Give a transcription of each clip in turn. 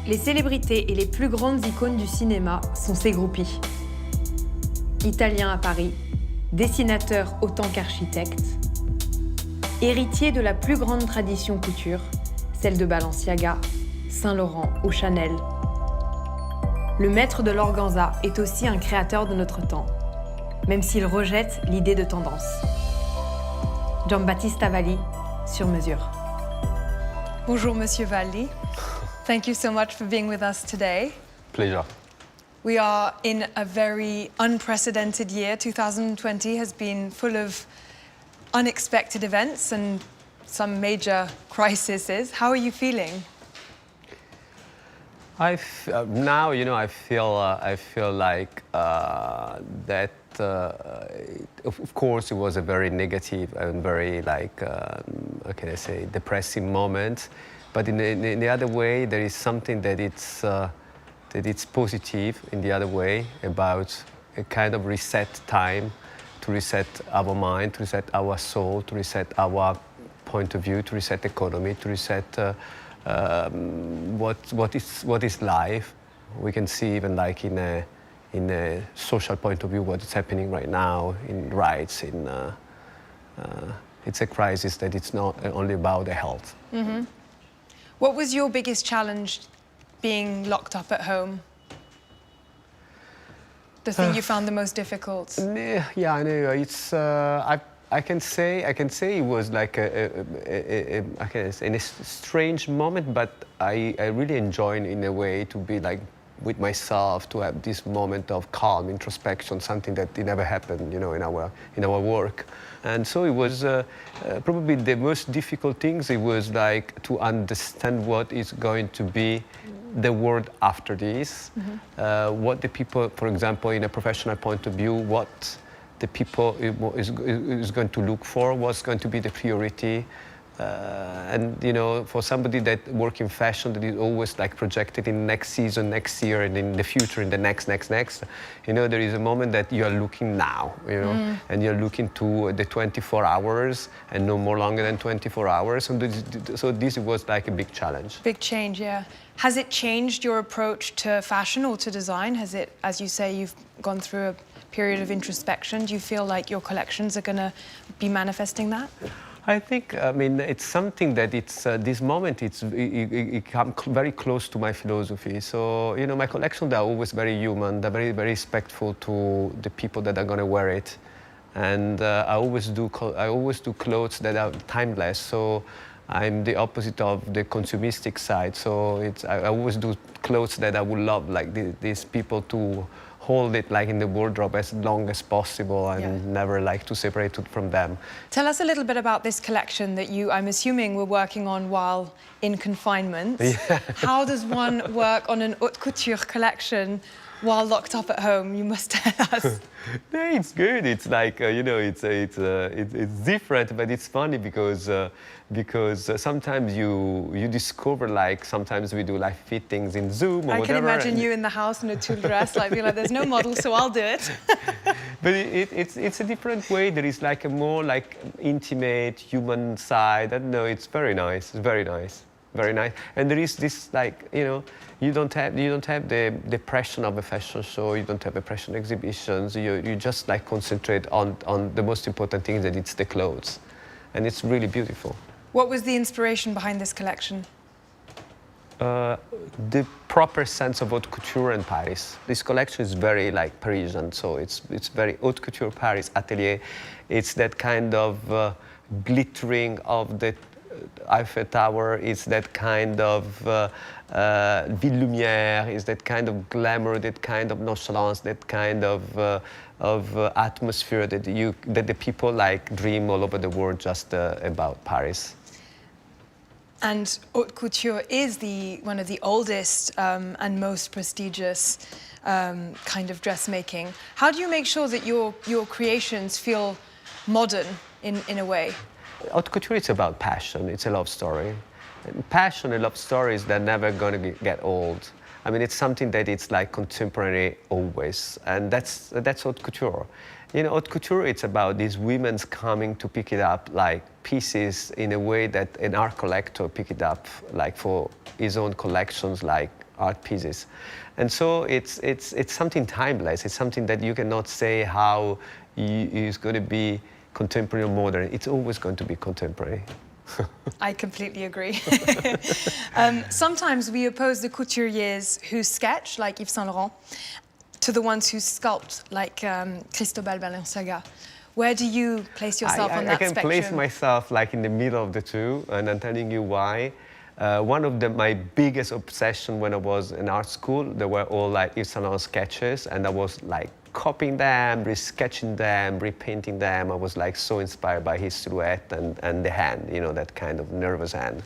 Les célébrités et les plus grandes icônes du cinéma sont ses groupies. Italien à Paris, dessinateur autant qu'architecte, héritier de la plus grande tradition couture, celle de Balenciaga, Saint-Laurent ou Chanel. Le maître de l'organza est aussi un créateur de notre temps, même s'il rejette l'idée de tendance. Giambattista Valli, sur mesure. Bonjour, Monsieur Valli. Thank you so much for being with us today. Pleasure. We are in a very unprecedented year. 2020 has been full of unexpected events and some major crises. How are you feeling? Now, I feel like that. Of course, it was a very negative and very how can I say, depressing moment. But in the other way, there is something that it's positive in the other way, about a kind of reset time, to reset our mind, to reset our soul, to reset our point of view, to reset economy, to reset what is life. We can see even like in a social point of view what is happening right now in rights. It's a crisis that it's not only about the health. Mm-hmm. What was your biggest challenge being locked up at home? The thing you found the most difficult? Yeah, I know. It's I can say it was like a strange moment, but I really enjoy in a way to be like with myself, to have this moment of calm introspection, something that it never happened, in our work. And so it was probably the most difficult things. It was like to understand what is going to be the world after this, what the people, for example, in a professional point of view, what the people is going to look for, what's going to be the priority. And for somebody that works in fashion, that is always like projected in next season, next year, and in the future, in the next, there is a moment that you are looking now, and you're looking to the 24 hours and no more longer than 24 hours. So this was like a big challenge. Big change, yeah. Has it changed your approach to fashion or to design? Has it, as you say, you've gone through a period of introspection? Do you feel like your collections are going to be manifesting that? I think, it's something that this moment, it comes very close to my philosophy. So, my collections are always very human. They're very, very respectful to the people that are going to wear it. And I always do clothes that are timeless. So I'm the opposite of the consumistic side. So I always do clothes that I would love, like these people to hold it like in the wardrobe as long as possible, and never like to separate it from them. Tell us a little bit about this collection that you, I'm assuming, were working on while in confinement. Yeah. How does one work on an haute couture collection while locked up at home? You must tell us. Yeah, it's good. It's like it's different, but it's funny because sometimes you discover, like, sometimes we do like fittings in Zoom or whatever. I can imagine you in the house in a tulle dress, like there's no model, so I'll do it. But it's a different way. There is like a more like intimate human side. I don't know. It's very nice. It's very nice. Very nice. And there is this, like, you don't have the pressure of a fashion show. You don't have a pressure exhibitions. You just like concentrate on the most important thing, that it's the clothes, and it's really beautiful. What was the inspiration behind this collection? The proper sense of haute couture in Paris. This collection is very like Parisian, so it's very haute couture Paris atelier. It's that kind of glittering of the Eiffel Tower. It's that kind of ville lumière. It's that kind of glamour, that kind of nonchalance, that kind of atmosphere that the people like dream all over the world just about Paris. And haute couture is one of the oldest and most prestigious kind of dressmaking. How do you make sure that your creations feel modern in a way? Haute couture, it's about passion. It's a love story. And passion and love stories, they're never going to get old. I mean, it's something that it's like contemporary always, and that's haute couture. You know, haute couture, it's about these women's coming to pick it up like pieces in a way that an art collector pick it up like for his own collections, like art pieces. And so it's something timeless. It's something that you cannot say how is going to be contemporary or modern. It's always going to be contemporary. I completely agree. Sometimes we oppose the couturiers who sketch, like Yves Saint Laurent, to the ones who sculpt, like Cristobal Balenciaga. Where do you place yourself on that spectrum? I can place myself like in the middle of the two, and I'm telling you why. One of my biggest obsession when I was in art school, they were all like Yves Saint Laurent sketches, and I was like copying them, resketching them, repainting them. I was like so inspired by his silhouette and the hand, you know, that kind of nervous hand.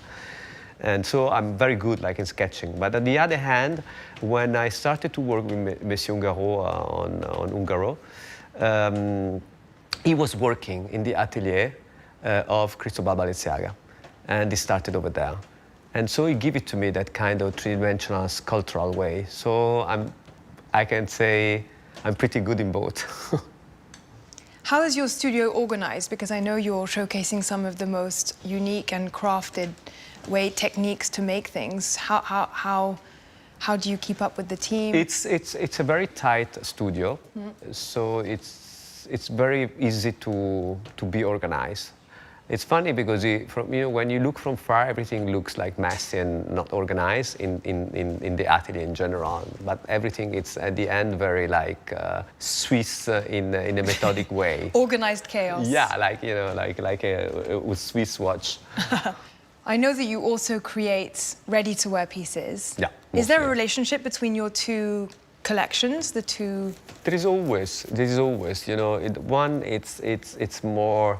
And so I'm very good like in sketching. But on the other hand, when I started to work with Monsieur Ungaro on Ungaro, he was working in the atelier of Cristobal Balenciaga, and he started over there. And so he gave it to me that kind of three-dimensional sculptural way. So I can say I'm pretty good in both. How is your studio organized? Because I know you're showcasing some of the most unique and crafted techniques to make things. How do you keep up with the team? It's a very tight studio, so it's very easy to be organized. It's funny because when you look from far, everything looks like messy and not organized in the atelier in general. But everything it's at the end very like Swiss in a methodic way. Organized chaos. Yeah, like like a Swiss watch. I know that you also create ready-to-wear pieces. Yeah. Is there a relationship between your two collections, the two? There is always, you know, one it's more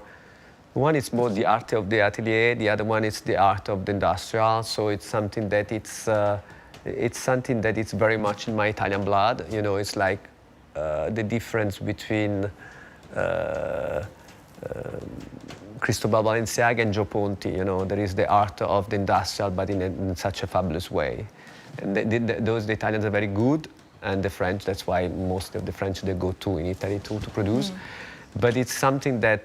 the art of the atelier, the other one is the art of the industrial. So it's something that it's something that it's very much in my Italian blood. You know, it's like the difference between Cristobal Balenciaga and Joe Ponti. You know, there is the art of the industrial, but in such a fabulous way. And the Italians are very good, and the French. That's why most of the French they go to in Italy to produce. But it's something that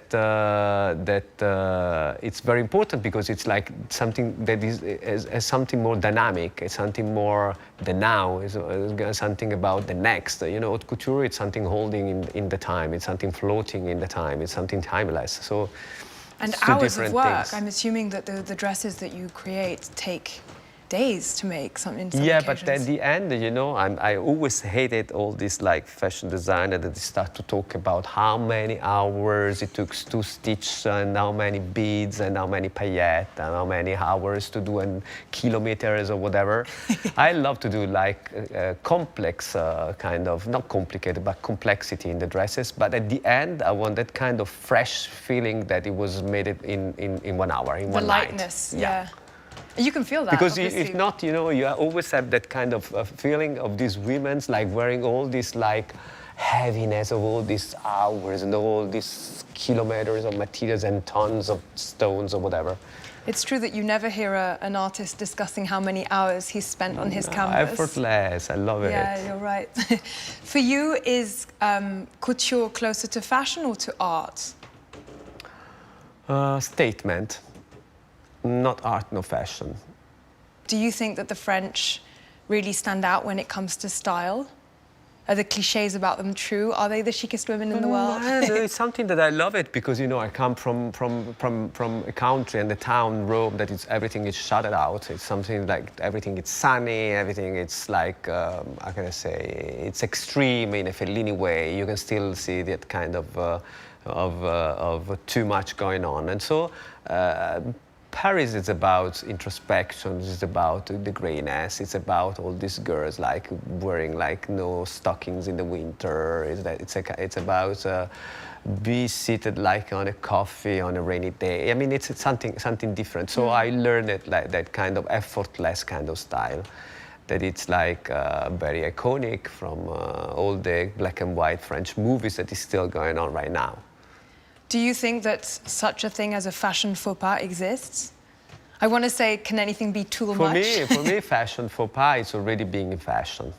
it's very important because it's like something that is something more dynamic. It's something more the now. It's something about the next. You know, haute couture. It's something holding in the time. It's something floating in the time. It's something timeless. So. And hours of work. Things. I'm assuming that the dresses that you create take days to make some yeah, occasions. but at the end, you know, I always hated all this like fashion designer that they start to talk about how many hours it took to stitch and how many beads and how many paillettes and how many hours to do and kilometers or whatever. I love to do like complex kind of, not complicated, but complexity in the dresses. But at the end, I want that kind of fresh feeling that it was made in 1 hour, in one night. The lightness, yeah. You can feel that. Because obviously. if not, you know, you always have that kind of feeling of these women's like wearing all this like heaviness of all these hours and all these kilometers of materials and tons of stones or whatever. It's true that you never hear an artist discussing how many hours he's spent on his canvas. Effortless, I love it. Yeah, you're right. For you, is couture closer to fashion or to art? Statement. Not art, no fashion. Do you think that the French really stand out when it comes to style? Are the clichés about them true? Are they the chicest women in the world? It's something that I love it because, you know, I come from a country and a town, Rome, that everything is shuttered out. It's something like everything is sunny, everything it's like, how can I say, it's extreme in a Fellini way. You can still see that kind of too much going on. And so, Paris is about introspection, it's about the grayness, it's about all these girls like wearing like no stockings in the winter. It's about be seated like on a coffee on a rainy day. I mean, it's something different. So I learned it like that kind of effortless kind of style, that it's like very iconic from all the black and white French movies that is still going on right now. Do you think that such a thing as a fashion faux pas exists? I want to say, can anything be too much? For me, fashion faux pas is already being in fashion.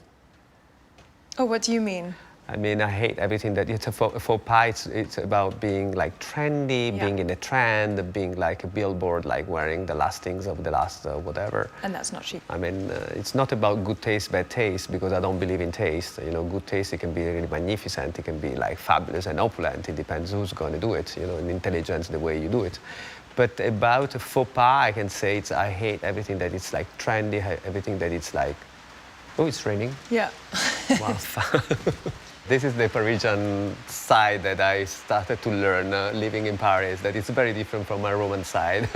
Oh, what do you mean? I mean, I hate everything that it's a faux pas. It's about being like trendy, being in a trend, being like a billboard, like wearing the last things of the last whatever. And that's not chic. I mean, it's not about good taste, bad taste, because I don't believe in taste. You know, good taste, it can be really magnificent, it can be like fabulous and opulent. It depends who's going to do it, you know, and intelligence, the way you do it. But about a faux pas, I can say I hate everything that is like trendy, everything that it's like, oh, it's raining. Yeah. Wow. This is the Parisian side that I started to learn living in Paris, that it's very different from my Roman side.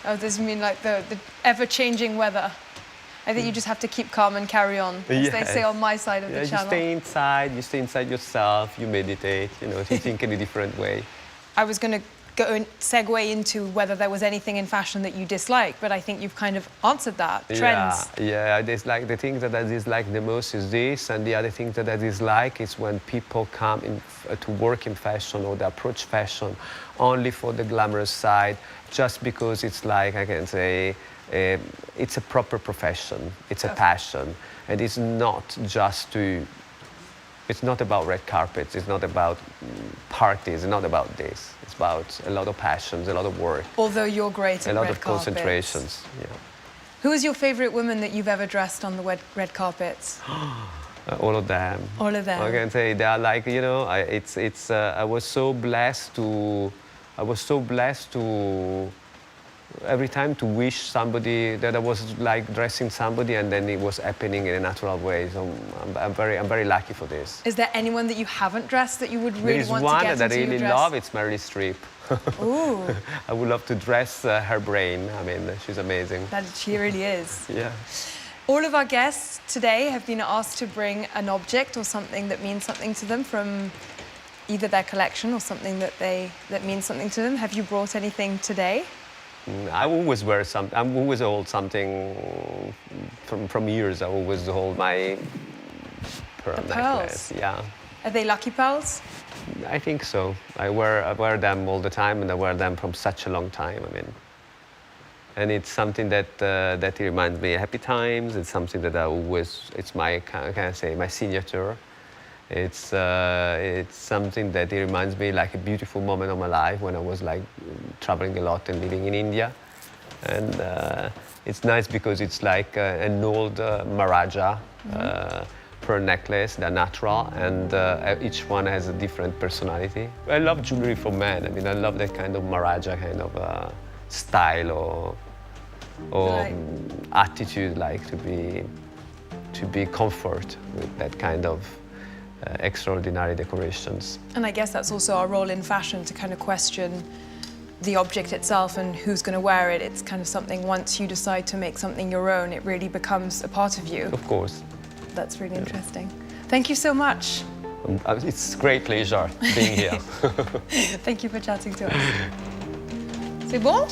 Oh, does it mean like the ever-changing weather? I think you just have to keep calm and carry on, as they say on my side of the channel. You stay inside yourself, you meditate, you know, you think in a different way. I was going to go and segue into whether there was anything in fashion that you dislike, but I think you've kind of answered that. Trends. Yeah, dislike, the thing that I dislike the most is this, and the other thing that I dislike is when people come in to work in fashion, or they approach fashion only for the glamorous side, just because it's like, I can say, it's a proper profession, it's a passion, and it's not just to, it's not about red carpets, it's not about parties, it's not about this. It's about a lot of passions, a lot of work. Although you're great at red carpets. A lot of concentrations, yeah. Who is your favorite woman that you've ever dressed on the red carpets? All of them. All of them. I can say they are like, you know, I was so blessed to, every time to wish somebody that I was like dressing somebody, and then it was happening in a natural way. So I'm very lucky for this. Is there anyone that you haven't dressed that you would really want to get into? There is one that I really dress? love. It's Meryl Streep. Ooh. I would love to dress her brain. I mean, she's amazing. She really is. Yeah. All of our guests today have been asked to bring an object or something that means something to them from either their collection or something that means something to them. Have you brought anything today? I always wear something. I always hold something from years. I always hold my pearl necklace. Yeah. Are they lucky pearls? I think so. I wear them all the time, and I wear them from such a long time. I mean, and it's something that reminds me of happy times. It's something that I always. It's my, can I say, my signature. It's something that it reminds me like a beautiful moment of my life when I was like traveling a lot and living in India. And it's nice because it's like an old Maharaja pearl necklace. They're natural, and each one has a different personality. I love jewelry for men. I mean, I love that kind of Maharaja kind of style or attitude, like to be comfort with that kind of extraordinary decorations. And I guess that's also our role in fashion, to kind of question the object itself and who's going to wear it. It's kind of something, once you decide to make something your own, it really becomes a part of you. Of course. That's really interesting. Thank you so much. It's a great pleasure being here. Thank you for chatting to us. C'est bon?